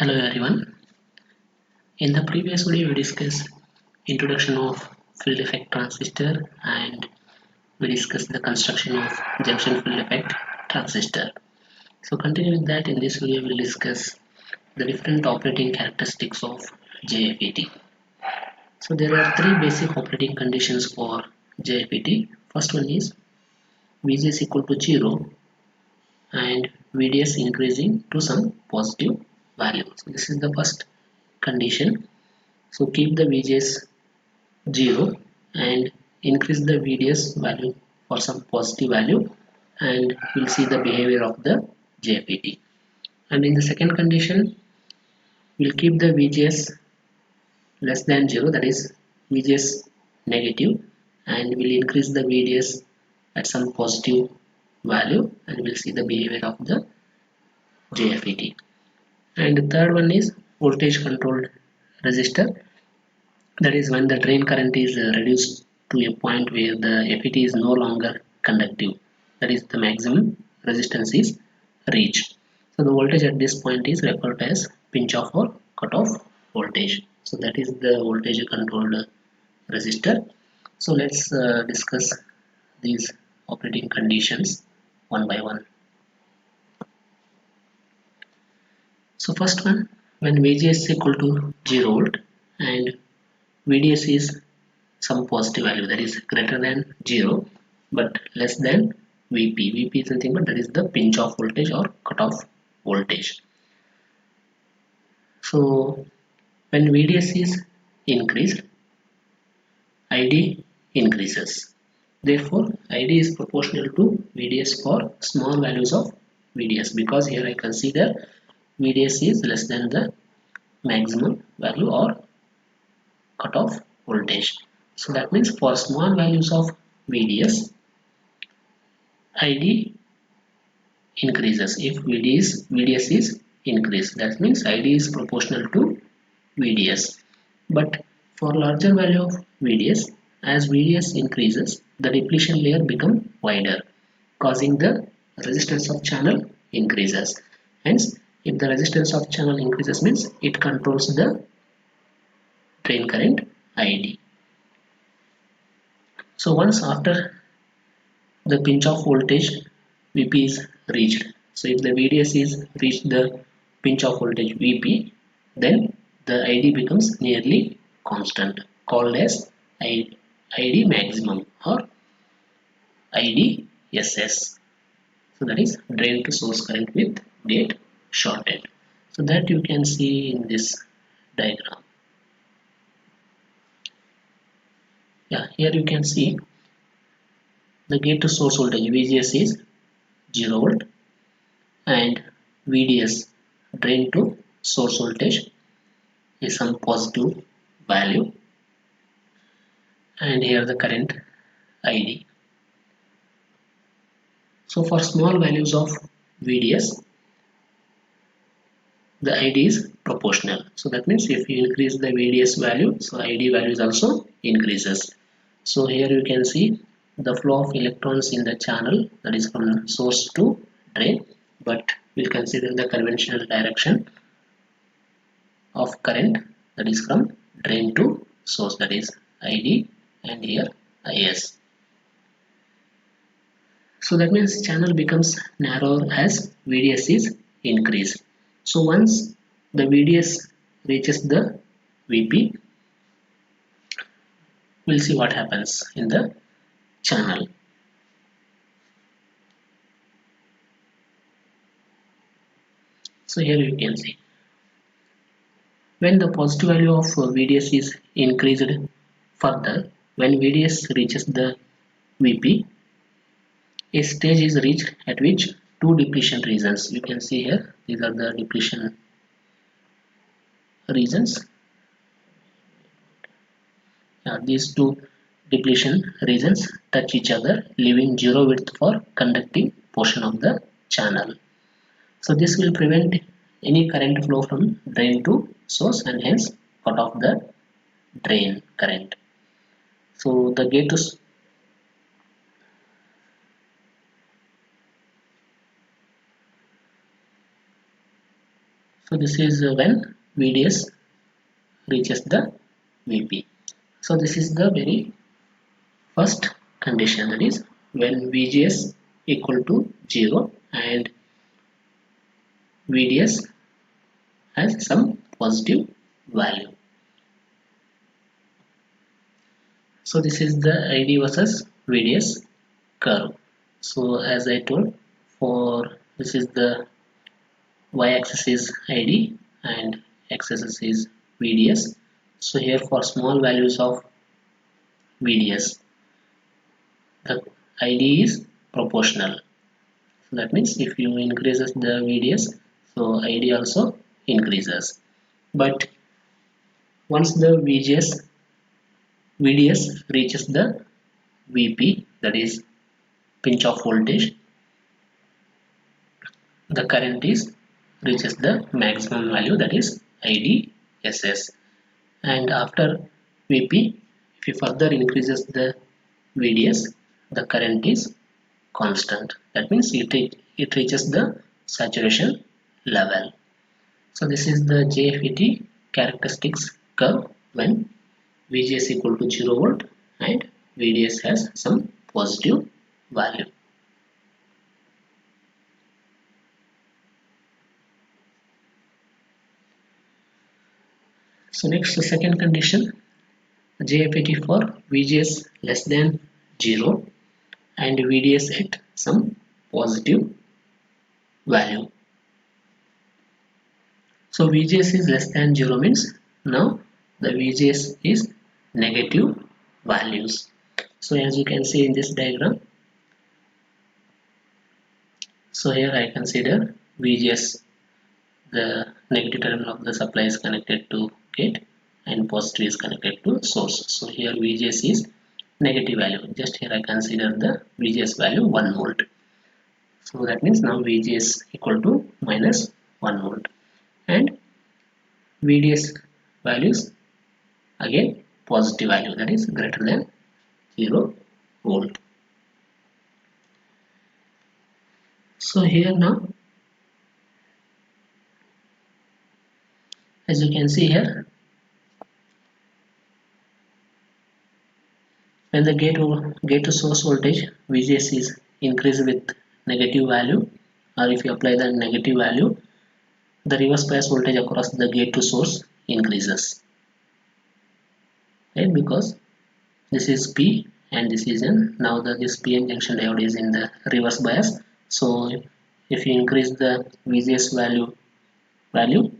Hello everyone. In the previous video we discussed introduction of field effect transistor and we discussed the construction of junction field effect transistor. So continuing that, in this video we will discuss the different operating characteristics of JFET. So there are three basic operating conditions for JFET. First one is VGS equal to 0 and VDS increasing to some positive value. So this is the first condition. So keep the VGS 0 and increase the VDS value for some positive value and we'll see the behavior of the JFET. And in the second condition, we'll keep the VGS less than 0, that is VGS negative, and we'll increase the VDS at some positive value and we'll see the behavior of the JFET. And the third one is voltage controlled resistor. That is when the drain current is reduced to a point where the FET is no longer conductive. That is the maximum resistance is reached. So the voltage at this point is referred to as pinch off or cut off voltage. So that is the voltage controlled resistor. So let's discuss these operating conditions one by one. So first one, when VGS is equal to 0 volt and VDS is some positive value, that is greater than 0 but less than VP. VP is nothing but that is the pinch off voltage or cut off voltage. So when VDS is increased, ID increases. Therefore, ID is proportional to VDS for small values of VDS, because here I consider VDS is less than the maximum value or cutoff voltage. So that means for small values of VDS, ID increases. If VDS is increased, that means ID is proportional to VDS. But for larger value of VDS, as VDS increases, the depletion layer becomes wider, causing the resistance of channel increases. Hence, if the resistance of channel increases means it controls the drain current ID. So once after the pinch off voltage VP is reached, so if the VDS is reached the pinch off voltage VP, then the ID becomes nearly constant, called as ID maximum or IDSS. So that is drain to source current with gate shorted. So that you can see in this diagram. Yeah, here you can see the gate to source voltage VGS is 0 volt and VDS, drain to source voltage, is some positive value, and here the current ID. So for small values of VDS, the ID is proportional. So that means if you increase the VDS value, so ID values also increases. So here you can see the flow of electrons in the channel, that is from source to drain, but we'll consider the conventional direction of current, that is from drain to source, that is ID, and here IS. So that means channel becomes narrower as VDS is increased. So once the VDS reaches the VP, we'll see what happens in the channel. So here you can see when the positive value of VDS is increased further, when VDS reaches the VP, a stage is reached at which two depletion regions, you can see here, these are the depletion regions. These two depletion regions touch each other, leaving zero width for conducting portion of the channel. So this will prevent any current flow from drain to source and hence cut off the drain current. So the gate to So this is when VDS reaches the VP. So this is the very first condition, that is when VGS equal to 0 and VDS has some positive value. So this is the ID versus VDS curve. So as I told, for this is the y-axis is ID and x-axis is VDS. So here for small values of VDS, the ID is proportional. So that means if you increases the VDS, so ID also increases. But once the VDS reaches the VP, that is pinch off voltage, the current is reaches the maximum value, that is IDSS. And after VP, if you further increases the VDS, the current is constant. That means it reaches the saturation level. So this is the JFET characteristics curve when VGS equal to 0 volt and VDS has some positive value. So next, the second condition, JFET for VGS less than 0 and VDS at some positive value. So VGS is less than 0 means now the VGS is negative values. So as you can see in this diagram, so here I consider VGS, the negative terminal of the supply is connected to gate and positive is connected to source. So here VGS is negative value. Just here I consider the VGS value 1 volt. So that means now VGS equal to minus 1 volt and VDS values again positive value, that is greater than 0 volt. So here now, as you can see here, when the gate to source voltage VGS is increased with negative value, or if you apply the negative value, the reverse bias voltage across the gate to source increases, right? Because this is P and this is N. Now this PN junction diode is in the reverse bias. So if you increase the VGS value,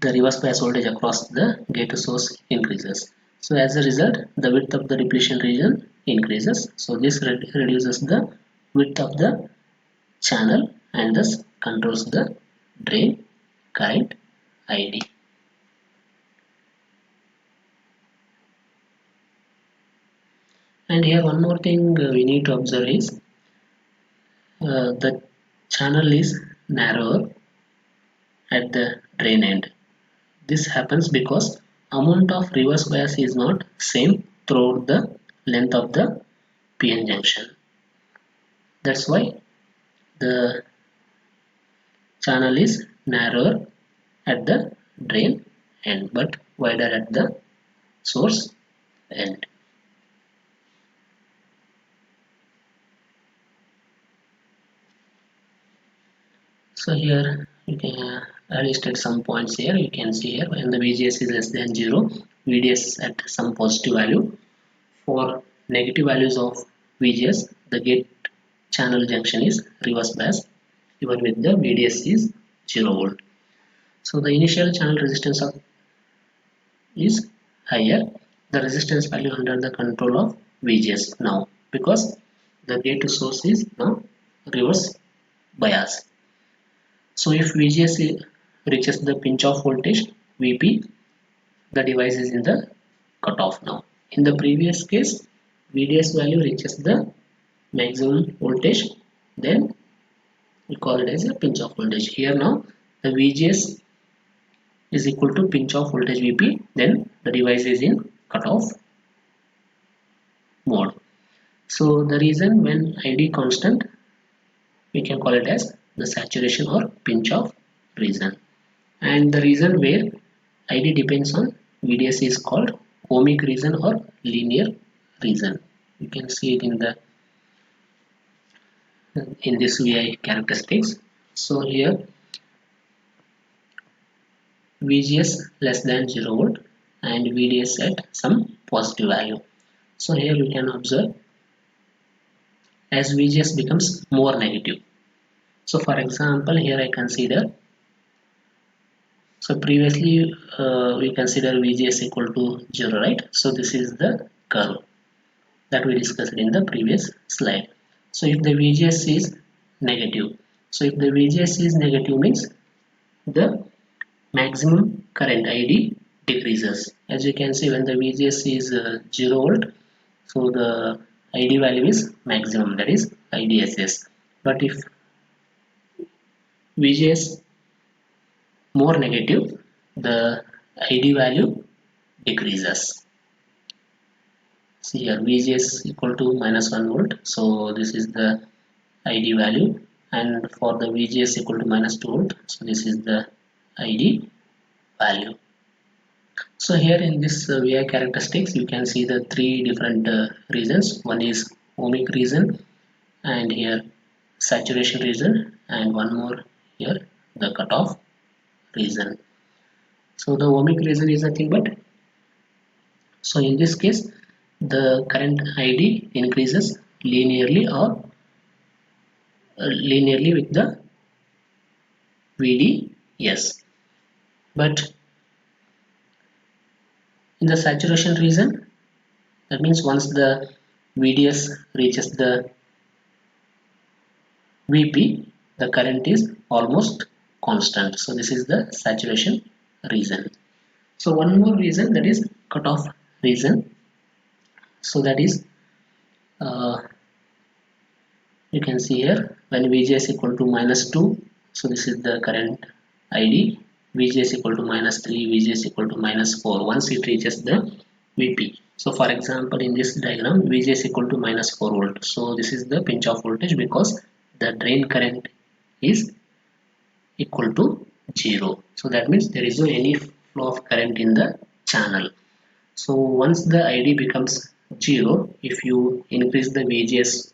the reverse bias voltage across the gate to source increases. So as a result, the width of the depletion region increases. So this reduces the width of the channel and thus controls the drain current ID. And here one more thing we need to observe is the channel is narrower at the drain end. This happens because amount of reverse bias is not same throughout the length of the PN junction. That's why the channel is narrower at the drain end but wider at the source end. So here you can I listed some points here. You can see here when the VGS is less than 0, VDS at some positive value. For negative values of VGS, the gate channel junction is reverse bias even with the VDS is 0 volt. So the initial channel resistance is higher. The resistance value under the control of VGS now because the gate to source is now reverse bias. So if VGS reaches the pinch off voltage VP, the device is in the cutoff now. In the previous case, VDS value reaches the maximum voltage, then we call it as a pinch off voltage. Here now the VGS is equal to pinch off voltage VP, then the device is in cutoff mode. So the reason when ID constant, we can call it as the saturation or pinch off region. And the region where ID depends on VDS is called ohmic region or linear region. You can see it in this VI characteristics. So here VGS less than 0 volt and VDS at some positive value. So here you can observe as VGS becomes more negative. So for example, here I consider, so previously we consider VGS equal to 0, right? So this is the curve that we discussed in the previous slide. So if the VGS is negative, so if the VGS is negative means the maximum current ID decreases. As you can see, when the VGS is 0 volt, so the ID value is maximum, that is IDSS. But if VGS more negative, the ID value decreases. See here, VGS equal to minus 1 volt, so this is the ID value, and for the VGS equal to minus 2 volt, so this is the ID value. So here in this VI characteristics, you can see the three different regions. One is ohmic region, and here saturation region, and one more here the cutoff region. So the ohmic region is nothing but, so in this case the current ID increases linearly or linearly with the VDS. But in the saturation region, that means once the VDS reaches the VP, the current is almost constant. So this is the saturation region. So one more region, that is cutoff region. So that is uh, you can see here when VGS equal to minus 2, so this is the current ID. VGS equal to minus 3, VGS equal to minus 4 once it reaches the VP. So for example, in this diagram, VGS equal to minus 4 volt. So this is the pinch off voltage because the drain current is equal to 0. So that means there is no any flow of current in the channel. So once the ID becomes 0, if you increase the VGS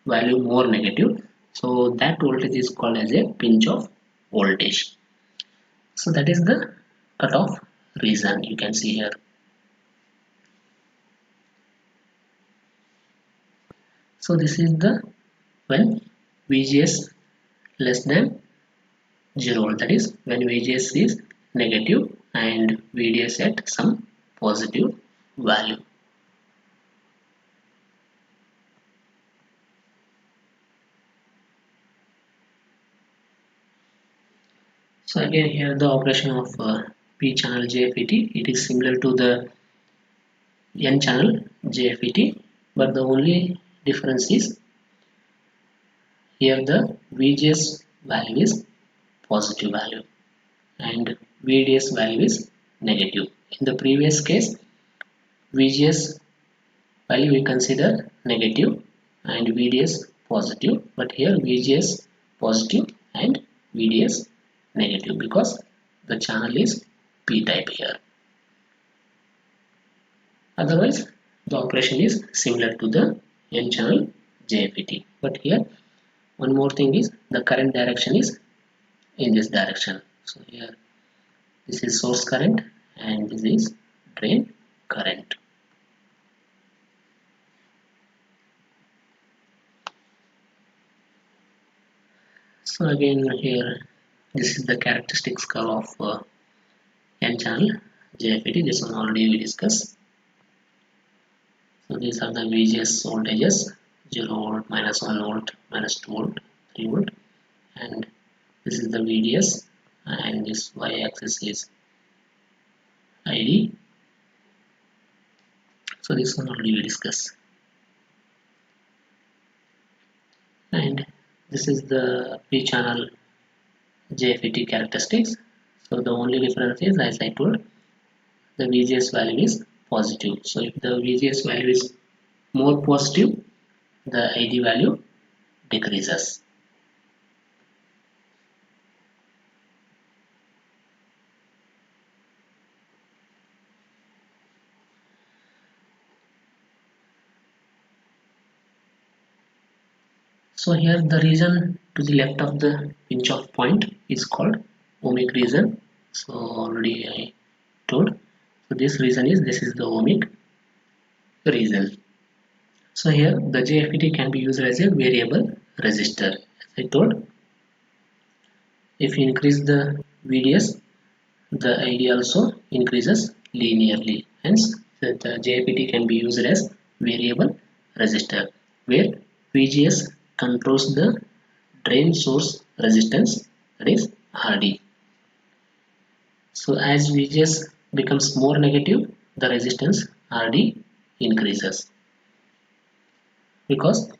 value more negative, so that voltage is called as a pinch off voltage. So that is the cutoff region you can see here. So this is the when VGS less than 0 volt, that is when VGS is negative and VDS at some positive value. So again here the operation of P channel JFET, it is similar to the N channel JFET, but the only difference is here the VGS value is positive value and VDS value is negative. In the previous case, VGS value we consider negative and VDS positive, but here VGS positive and VDS negative because the channel is P-type here. Otherwise, the operation is similar to the N-channel JFET. But here, one more thing is the current direction is in this direction. So here, this is source current and this is drain current. So again here, this is the characteristics curve of N-channel JFET. This one already we discussed. So these are the VGS voltages: 0 volt, minus 1 volt, minus 2 volt, 3 volt, and this is the VDS, and this y-axis is ID. So this one already we discussed, and this is the P-channel JFET characteristics. So the only difference is, as I told, the VGS value is positive. So if the VGS value is more positive, the ID value decreases. So here the region to the left of the pinch off point is called ohmic region. So already I told. So this is the ohmic region. So here the JFET can be used as a variable resistor. As I told, if you increase the VDS, the ID also increases linearly. Hence, the JFET can be used as variable resistor, where VGS controls the drain source resistance, that is RD. So as VGS becomes more negative, the resistance RD increases, because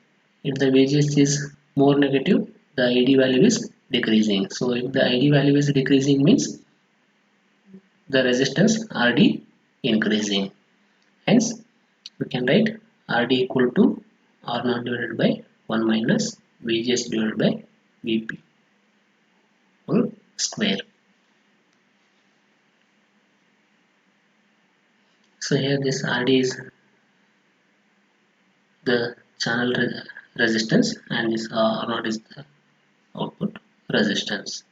if the VGS is more negative, the ID value is decreasing. So if the ID value is decreasing means the resistance RD increasing. Hence we can write RD equal to R0 divided by 1 minus VGS divided by VP whole square. So here this RD is the channel resistance and this R0 is the output resistance.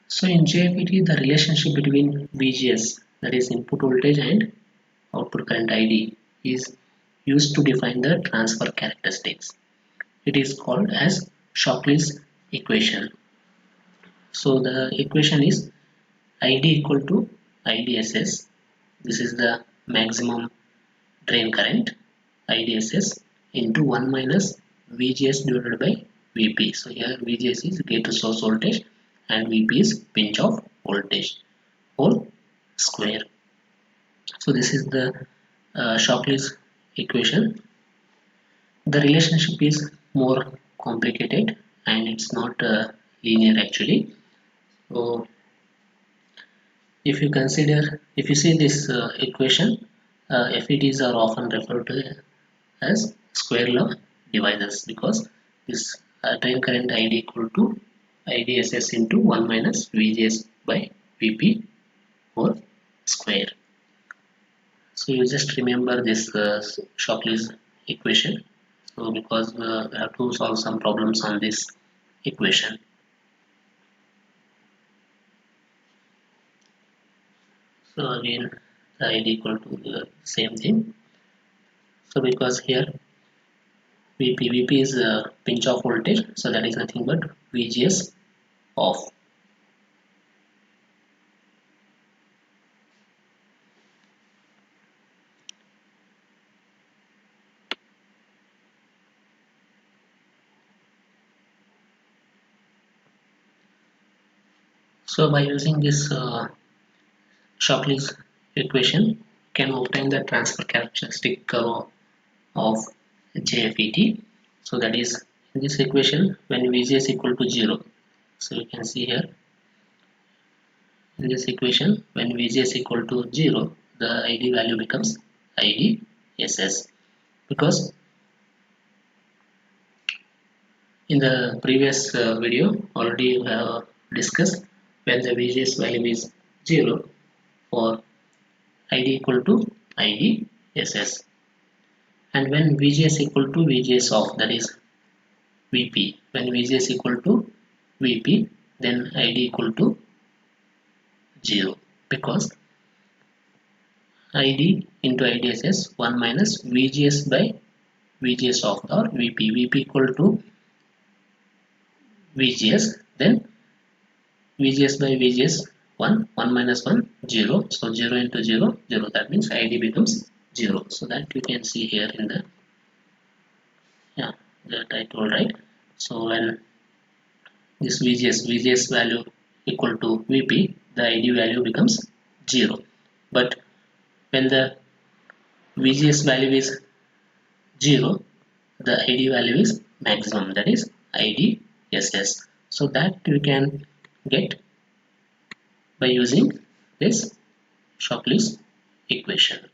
So in JFET, the relationship between VGS, that is input voltage, and output current ID is used to define the transfer characteristics. It is called as Shockley's equation. So the equation is ID equal to IDSS. This is the maximum drain current, IDSS, into 1 minus VGS divided by VP. So here VGS is gate to source voltage and VP is pinch off voltage whole square. So this is the Shockley's equation. The relationship is more complicated and it's not linear actually. So if you see this equation, FETs are often referred to as square law divisors, because this drain current ID equal to IDSS into 1 minus VGS by VP whole square. So you just remember this Shockley's equation. So because we have to solve some problems on this equation. So again the ID equal to the same thing. So because here VP is pinch off voltage, so that is nothing but VGS off. So by using this Shockley's equation, can obtain the transfer characteristic curve of JFET. So that is in this equation when VGS equal to 0. So you can see here in this equation when VGS equal to 0, the ID value becomes IDSS, because in the previous video already we have discussed when the VGS value is 0 for ID equal to IDSS, and when VGS equal to VGS off, that is VP, when VGS equal to VP, then ID equal to 0, because ID into IDSS 1 minus VGS by VGS off or VP equal to VGS, then VGS by VGS 1 minus 1 0, so 0 into 0 0, that means ID becomes 0. So that you can see here in the that I told, right. So when this VGS value equal to VP, the ID value becomes 0, but when the VGS value is 0, the ID value is maximum, that is IDSS. So that you can get by using this Shockley's equation.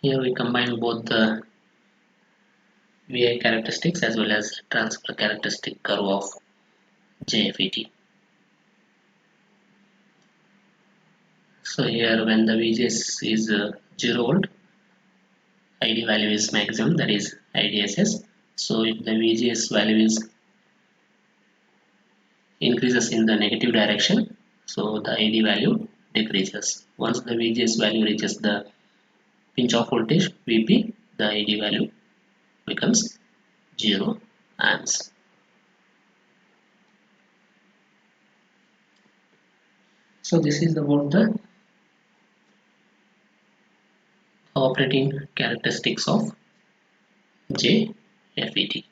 Here we combine both the VI characteristics as well as transfer characteristic curve of JFET. So here when the VGS is 0 volt, ID value is maximum, that is IDSS. So if the VGS value is increases in the negative direction, so the ID value decreases. Once the VGS value reaches the pinch off voltage VP, the ID value becomes 0 amps. So this is about the operating characteristics of JFET.